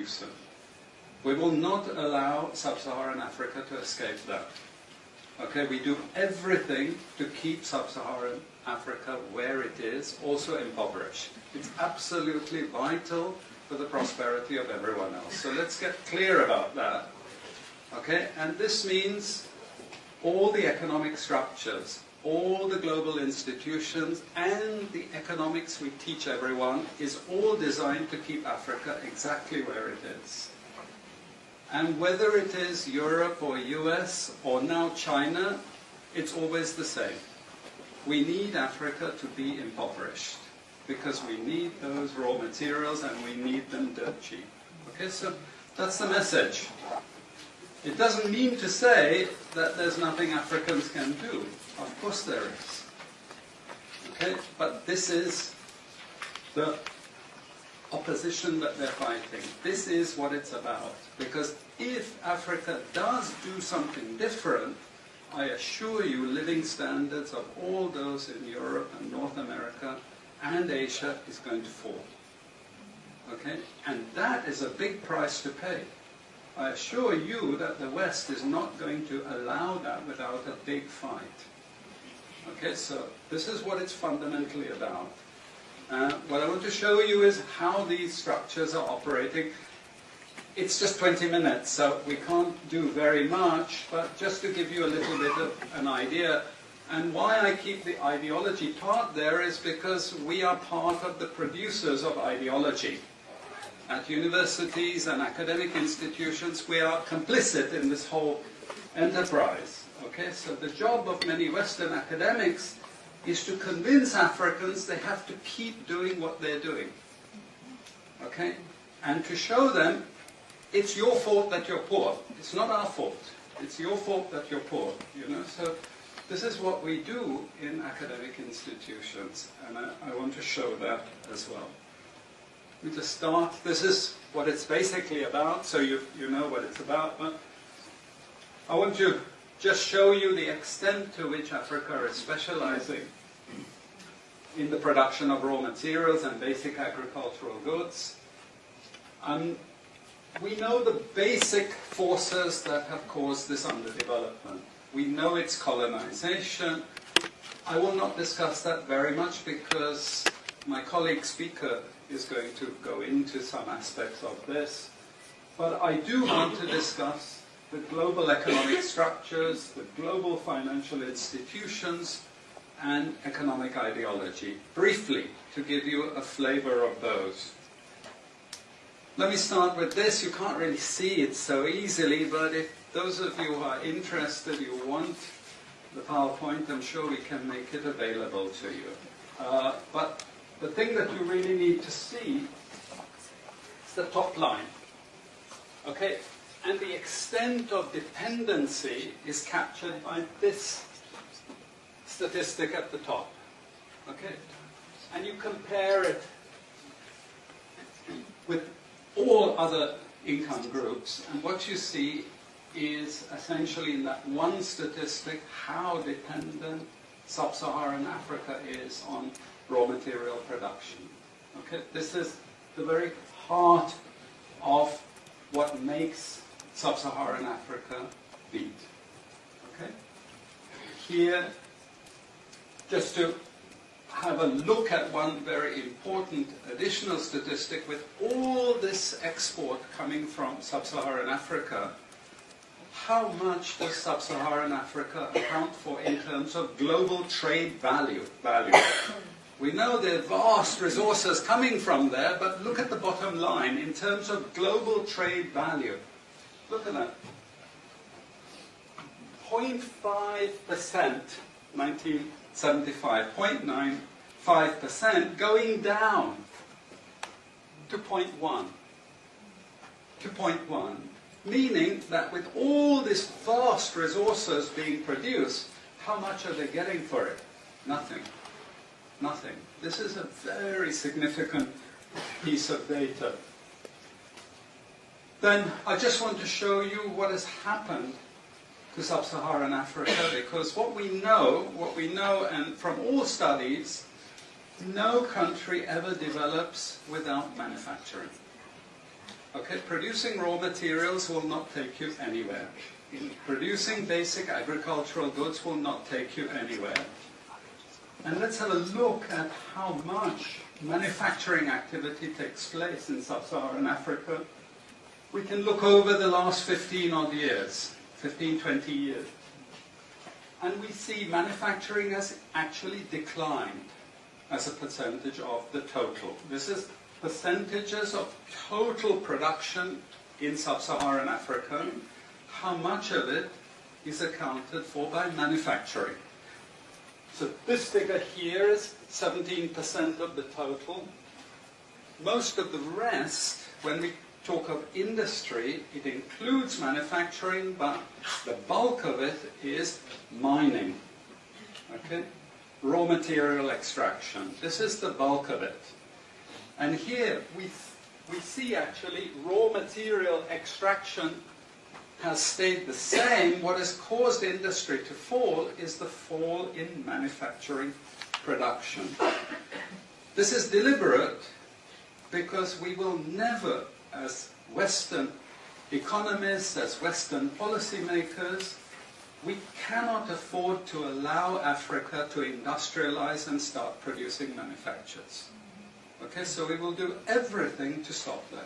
producer. We will not allow sub-Saharan Africa to escape that. Okay, we do everything to keep sub-Saharan Africa where it is, also impoverished. It's absolutely vital for the prosperity of everyone else. So let's get clear about that. Okay, and this means all the economic structures, all the global institutions, and the economics we teach everyone is all designed to keep Africa exactly where it is. And whether it is Europe or US or now China, it's always the same. We need Africa to be impoverished because we need those raw materials and we need them dirt cheap. Okay, so that's the message. It doesn't mean to say that there's nothing Africans can do. Of course there is. Okay, but this is the opposition that they're fighting. This is what it's about. Because if Africa does do something different, I assure you living standards of all those in Europe and North America and Asia is going to fall. Okay? And that is a big price to pay. I assure you that the West is not going to allow that without a big fight. Okay, so this is what it's fundamentally about. What I want to show you is how these structures are operating. It's just 20 minutes, so we can't do very much, but just to give you a little bit of an idea. And why I keep the ideology part there is because we are part of the producers of ideology. At universities and academic institutions, we are complicit in this whole enterprise. Okay, so the job of many Western academics is to convince Africans they have to keep doing what they're doing. Okay? And to show them it's your fault that you're poor. It's not our fault. It's your fault that you're poor. You know? So this is what we do in academic institutions, and I want to show that as well. We just start. This is what it's basically about, so you know what it's about. But I want to just show you the extent to which Africa is specializing in the production of raw materials and basic agricultural goods. We know the basic forces that have caused this underdevelopment. We know it's colonization. I will not discuss that very much because my colleague speaker is going to go into some aspects of this. But I do want to discuss the global economic structures, the global financial institutions, and economic ideology, briefly, to give you a flavor of those. Let me start with this. You can't really see it so easily, but if those of you who are interested, you want the PowerPoint, I'm sure we can make it available to you. But the thing that you really need to see is the top line. Okay? And the extent of dependency is captured by this statistic at the top. Okay? And you compare it with all other income groups, and what you see is essentially in that one statistic how dependent sub-Saharan Africa is on raw material production. Okay? This is the very heart of what makes sub-Saharan Africa beat. Okay? Here, just to have a look at one very important additional statistic, with all this export coming from sub-Saharan Africa, how much does sub-Saharan Africa account for in terms of global trade value? We know there are vast resources coming from there, but look at the bottom line in terms of global trade value. Look at that. 0.5%, 1975, 0.95%, going down to 0.1. To 0.1. Meaning that with all these vast resources being produced, how much are they getting for it? Nothing. Nothing. This is a very significant piece of data. Then I just want to show you what has happened to sub-Saharan Africa, because what we know, and from all studies, no country ever develops without manufacturing. Okay, producing raw materials will not take you anywhere. Producing basic agricultural goods will not take you anywhere. And let's have a look at how much manufacturing activity takes place in sub-Saharan Africa. We can look over the last 15 odd years, 15, 20 years. And we see manufacturing has actually declined as a percentage of the total. This is percentages of total production in sub-Saharan Africa. How much of it is accounted for by manufacturing? So this figure here is 17% of the total. Most of the rest, when we talk of industry, it includes manufacturing, but the bulk of it is mining. Okay? Raw material extraction. This is the bulk of it. And here we see actually raw material extraction has stayed the same. What has caused industry to fall is the fall in manufacturing production. This is deliberate because we will never, as Western economists, as Western policymakers, we cannot afford to allow Africa to industrialize and start producing manufactures. Okay, so we will do everything to stop that.